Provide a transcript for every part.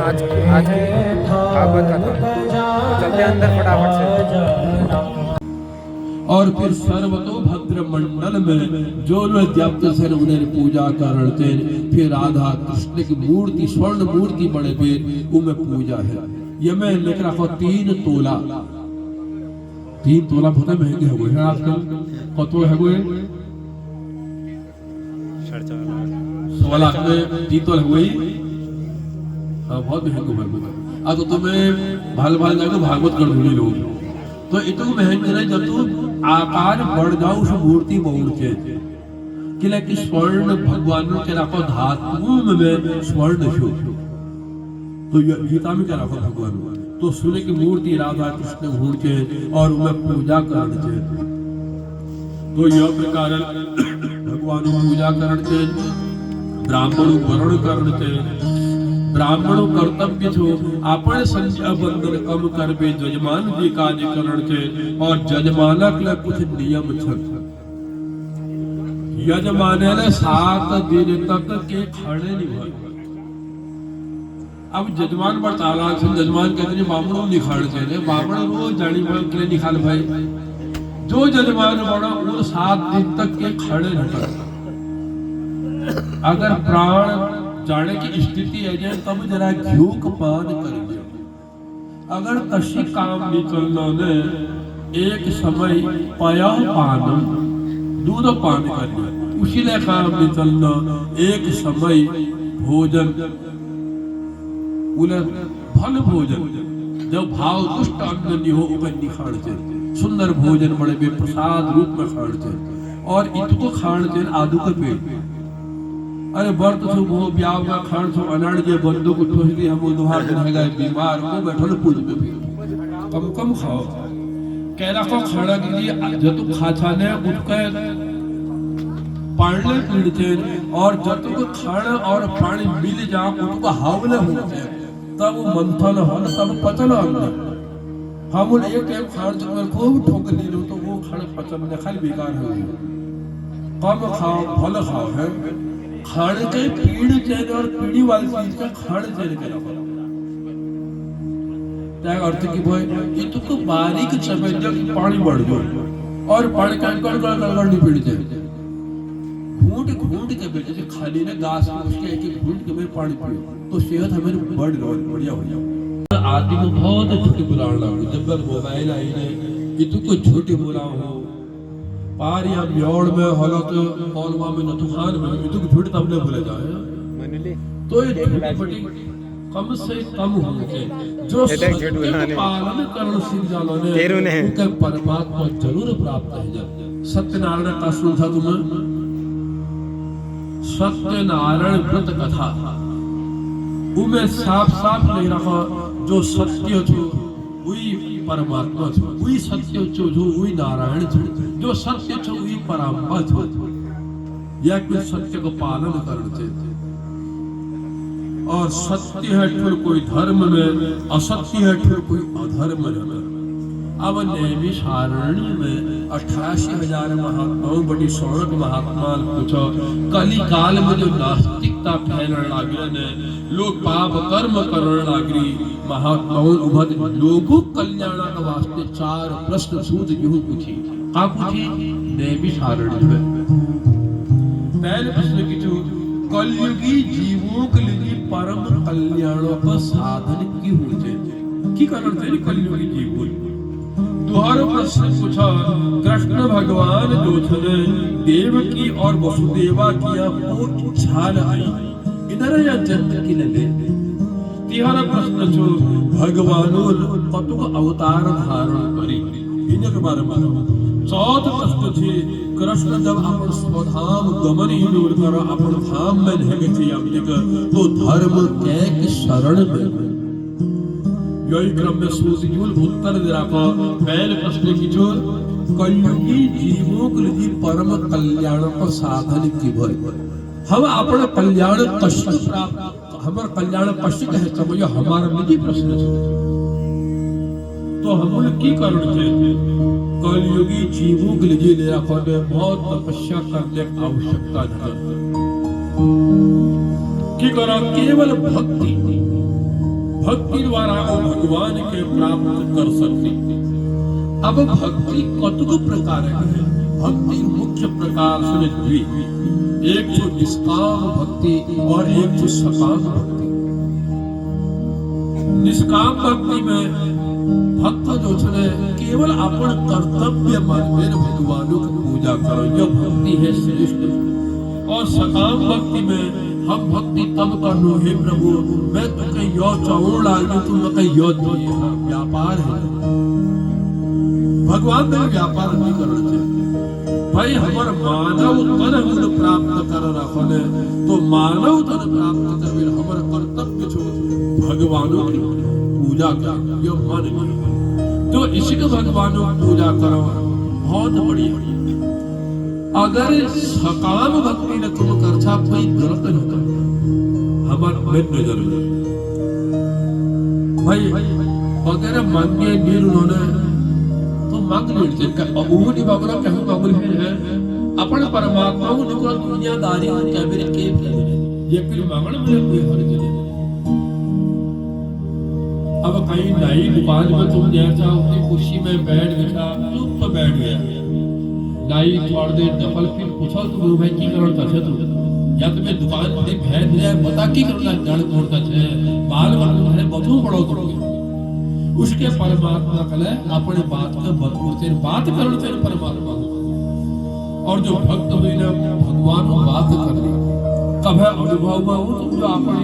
आज की भागवत कथा। तो चलते हैं अंदर फटाफट से। और फिर सर्वतो भद्र मंडल में जो लोग व्याप्त से उन्हें पूजा करते फिर राधा कृष्ण की मूर्ति स्वर्ण मूर्ति बड़े फिर उनमें पूजा है। ये मैं लिख रखा 3 तोला। 3 तोला बहुत महंगे हो गए हैं आजकल। कतो है वो 16 लाख में 3 तोला हुए। बहुत महंगे भागवत। अब तो तुम्हें भाल भाल जाकर भागवत कर दूंगी लोग तो इतना महंगे नहीं जब तू आकार बढ़ जाओ उस मूर्ति मूर्ति कि स्वर्ण भगवान के रखो धातु में स्वर्ण शो तो गीता में क्या रखो भगवान तो सुने की मूर्ति राधा कृष्ण घूर के और उन्हें पूजा करते तो यह प्रकार भगवान पूजा करते ब्राह्मण वर्ण करते ब्राह्मणों कर्तव्य छो आपण संध्या बंदन कम करबे जजमान जी कार्य करण के और जजमानक ले कुछ नियम छक यजमाने ने 7 दिन तक के खड़े नहीं हुए। अब जजमान बड़ताला से जजमान कहते हैं ब्राह्मणों निखाड़ से ब्राह्मण वो जानी के लिए निखाल भाई जो जजमान बड़ा वो 7 दिन तक के खड़े नहीं। अगर प्राण जाने की स्थिति है जाए तब जरा घ्यूक पान कर दियो। अगर कशी काम निकलना ने एक समय पाया पान दूध पान कर लिया उसी ले काम निकलना एक समय भोजन उलर फल भोजन जब भाव दुष्ट अन्न नहीं हो ऊपर निखाड़ से सुंदर भोजन बड़े बे प्रसाद रूप में खाड़ से और इतको खाड़ से आदू के पेट अरे वर्त सो वो ब्याह का खान सो अनाड़ जे बंदो को ठोस दी हम उधार रहेगा बीमार को बैठल पूज में फिर कम खाओ कहला को खड़ा के लिए जो तू खाछा ने उसके पाड़ले पीड़ते और जब तू खाना और पानी मिल जा उनको हावले होते तब वो मंथन हो तब पचन हम एक खान जो खूब ठोक ली लो तो वो खाना पचन ने खाली बेकार हो कम खाओ फल खाओ है खाने के पीड़ चैन और पीड़ी वाली चीज का खाने चैन के क्या अर्थ की भाई ये तो बारीक समझ जो पानी बढ़ जाओ और पानी का गड़ नहीं पीड़ जाए घूंट के बेटे से खाली ने घास उसके एक घूंट के में पानी पियो तो सेहत हमें बढ़िया हो जाओ। आदमी को बहुत झूठी बुलाना जब मोबाइल आई ने ये तो कोई झूठी बुला हो पार या ब्योड़ में हलो तो कौलवा में नथुखान में इतु झूठ तब ने भूले जाए तो ये बड़ी कम से कम होके जो सत्य पालन करने सीख जानो ने उनके परमात्मा जरूर प्राप्त है। जब सत्यनारायण का सुन था तुम्हें सत्यनारायण व्रत कथा उनमें साफ नहीं रखा जो सत्य छो वही परमात्मा छो वही सत्य छो जो वही नारायण छो जो सत्य छो वही परात्मा छो या कुछ सत्य को पालन करते और सत्य है फिर कोई धर्म में असत्य है फिर कोई अधर्म में। अब नैमिषारण्य में 88,000 महात्माओं बड़ी सौरभ महात्मा पूछो कली काल में जो नास्तिकता फैलने लगी लोग पाप कर्म करने लगी महात्माओं उभर लोगों कल्याण के वास्ते 4 प्रश्न सूद यूं पूछी का पूछी नैमिषारण्य में पहले प्रश्न किचु कलयुगी जीवों के लिए परम कल्याण का साधन की होते की कारण थे कलयुगी जीवों दोहरा प्रश्न पूछा कृष्ण भगवान जो थे देवकी और वसुदेवा किया वो इच्छा आई इधर या जन्म की लगे। तीसरा प्रश्न छो भगवानो कतुक अवतार धारण करी इनके बारे में। चौथा प्रश्न छे कृष्ण जब अपन स्वधाम गमन ही दूर कर अपन धाम में रह गए तो धर्म के शरण में यही क्रम में सूर्यजूल उत्तर दे रहा पहले प्रश्न की जो कलयुगी जीवों के लिए परम कल्याण का साधन की भय हम अपना कल्याण कष्ट प्राप्त हमारा कल्याण कष्ट है समझो हमारा निजी प्रश्न तो हम की करना चाहिए कलयुगी जीवों के लिए ले रखा बहुत तपस्या करने की आवश्यकता है कि करा केवल भक्ति भक्ति द्वारा वो भगवान के प्राप्त कर सकती। अब भक्ति कतुक प्रकार है। भक्ति मुख्य प्रकार समझ हुई, एक तो निष्काम भक्ति और एक तो सकाम भक्ति। निष्काम भक्ति में भक्त जो छे केवल अपन कर्तव्य मानकर भगवानों की पूजा करो, यह भक्ति है श्रेष्ठ। और सकाम भक्ति में हम भक्ति तब करो, हे प्रभु मैं तुमके यो चाउर लाल में तुम यो दिए, व्यापार है। भगवान में व्यापार नहीं करना चाहिए भाई। हमार मानव तन गुण प्राप्त कर रखने तो मानव तन प्राप्त कर हमारा कर्तव्य छो भगवानों की पूजा कर, यो मन में तो इसी को भगवानों की पूजा करो, बहुत बढ़िया। अगर सकाम भक्ति न तुम करछा कोई गलत न कर हमार में नजर भाई अगर मांगे नीर उन्होंने तो मांग लेते का अबूह नहीं बाबला कहूं बाबुल है अपन परमात्मा को निकल दुनियादारी के मेरे के ये फिर मांगण में कोई हर्ज नहीं। अब कहीं नई दुकान में तुम जैसा अपनी कुर्सी में बैठ गया चुप तो बैठ गया नाई छोड़ दे डबल फिर पूछो तो भाई की करता छे तू या तुम्हें दुकान में भेज दिया बता की करना जड़ तोड़ता छे बाल बाल है बतू पड़ो तो उसके परमात्मा कले अपने बात का बतू से बात करो से परमात्मा और जो भक्त हुए ना भगवान को बात कर ली कब है अनुभव में वो तुम जो अपने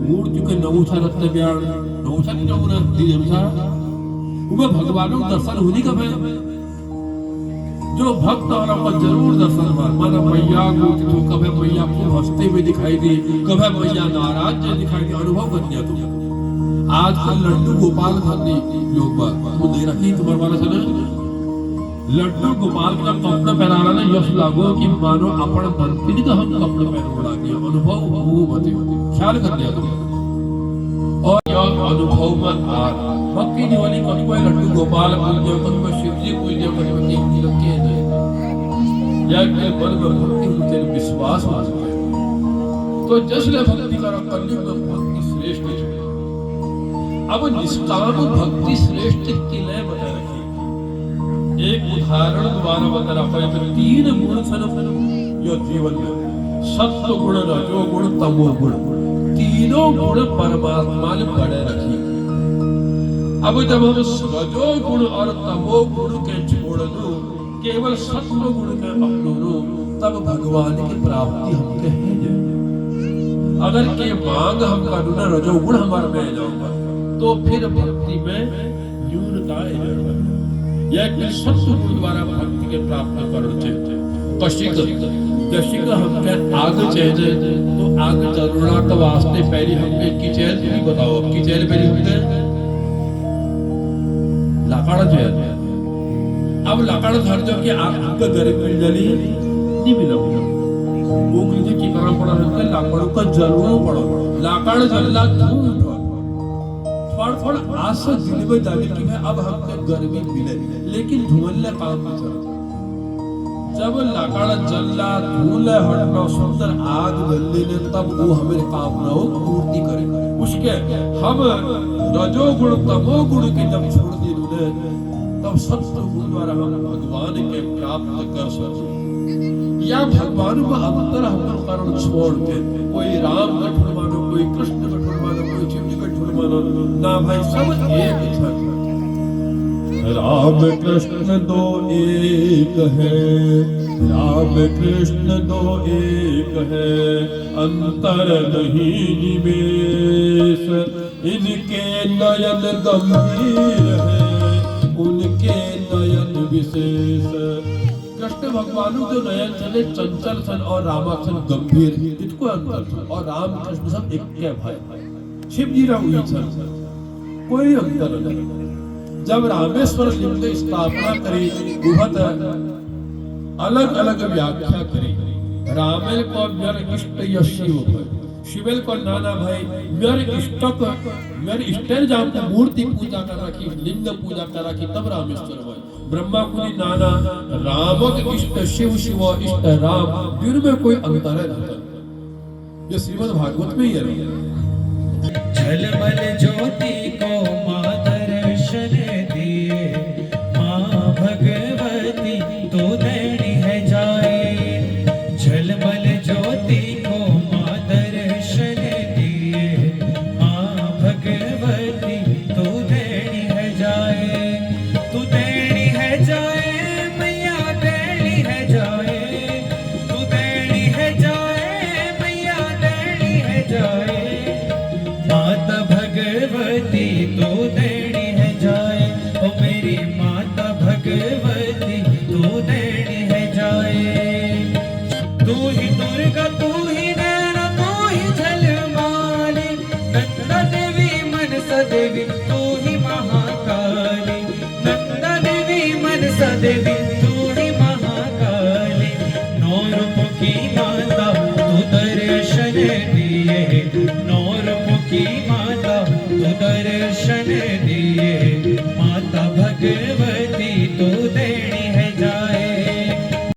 मूड चुके नौसा रत्न ब्याण नौसा नहीं नौना दी हमसा वो भगवान को दर्शन होनी कब है जो भक्त और को जरूर दर्शन माना मैया को तो कभी मैया को हंसते हुए दिखाई दी कभी मैया नाराज दिखाई दी अनुभव कर दिया तुम आजकल लड्डू गोपाल खाते लोग वो दे रखी तुम्हारे वाला सुना लड्डू गोपाल का कपड़ा पहनाना ना यश लागो कि मानो अपन मंत्री का हम कपड़े पहन उड़ा दिया अनुभव वो बते ख्याल कर दिया तुम और यह अनुभव में आ भक्ति निवाली कोई लड्डू गोपाल पूज दियो कोई शिवजी पूज दियो कोई एक किलो के दे या के बल में भक्ति मुझे विश्वास हो तो जैसे भक्ति करो कलयुग में भक्ति श्रेष्ठ है। अब निष्काम भक्ति श्रेष्ठ के लिए बता रखी एक उदाहरण द्वारा बता रखा है। तीन गुण जो जीवन में सत्व गुण रजो गुण तमो गुण तीनों गुण परमात्मा ने बड़े रखी। अब जब हम रजो गुण और तमो गुण के छोड़ दो केवल सत्व गुण के अपनो तब भगवान की प्राप्ति हम कहेंगे। अगर के मांग हम करुणा रजो गुण हमारे में जाऊंगा तो फिर भक्ति में न्यूनता यह कि सत्व गुण द्वारा भक्ति के प्राप्त करना चाहिए। कशिक हमके आग चाहिए तो आग जरूरत के वास्ते पहले हमके की चैल भी बताओ की चैल पहले हमके लाकड़ चाहिए। अब लाकड़ धर जो कि आग का घर मिल जली नहीं मिला वो किसी की करना पड़ा हमके लाकड़ों का जरूर पड़ा लाकड़ जलना धूम थोड़ा आशा दिल में डाली कि अब हमको गर्मी मिले लेकिन धुमल्ला काम नहीं चलता। जब लाकड़ जलना धूल हटना सुंदर आग जलने ने तब वो हमें कामनाओं को पूर्ति करे। उसके हम रजो गुण तमो गुण के जब छोड़ दिए तब सत्व गुण द्वारा हम भगवान के प्राप्त कर सकते या भगवान का अंतर हम कारण छोड़ के कोई राम का ठुल मानो कोई कृष्ण का ठुल मानो कोई शिव जी का ठुल मानो ना भाई सब एक है। राम कृष्ण दो एक है राम कृष्ण दो एक है अंतर नहीं निमेष इनके नयन गंभीर है उनके नयन विशेष। कृष्ण भगवान जो नयन चले चंचल सन और रामाक्षण गंभीर इनको अंतर था और राम कृष्ण सब एक के भाई शिव जी राम कोई अंतर नहीं। जब रामेश्वर लिंग की स्थापना करी उभत अलग अलग व्याख्या करी रामेल को मेरे इष्ट या शिव शिवेल को नाना भाई मेरे इष्टक मेरे इष्टर जाम की मूर्ति पूजा कर रखी लिंग पूजा कर रखी तब रामेश्वर भाई ब्रह्मा कुली नाना रामक इष्ट शिव शिव इष्ट राम फिर में कोई अंतर है ये श्रीमद् भागवत में ही है। झलमल ज्योति को माँ दर्शन दिए, माँ भगवती तो देनी है जाए। झलमल ज्योति को माँ दर्शन दिए, माँ भगवती तो देनी है जाए। तू देनी है जाए मैया, देनी है जाए, तू देनी है जाए मैया, देनी है जाए। माता भगवती तो देनी है जाए, ओ मेरी माता भगवती तो देनी है जाए। तू ही दुर्गा, तू ही नैना, तू ही झलमाली, नंदा देवी मनसा देवी,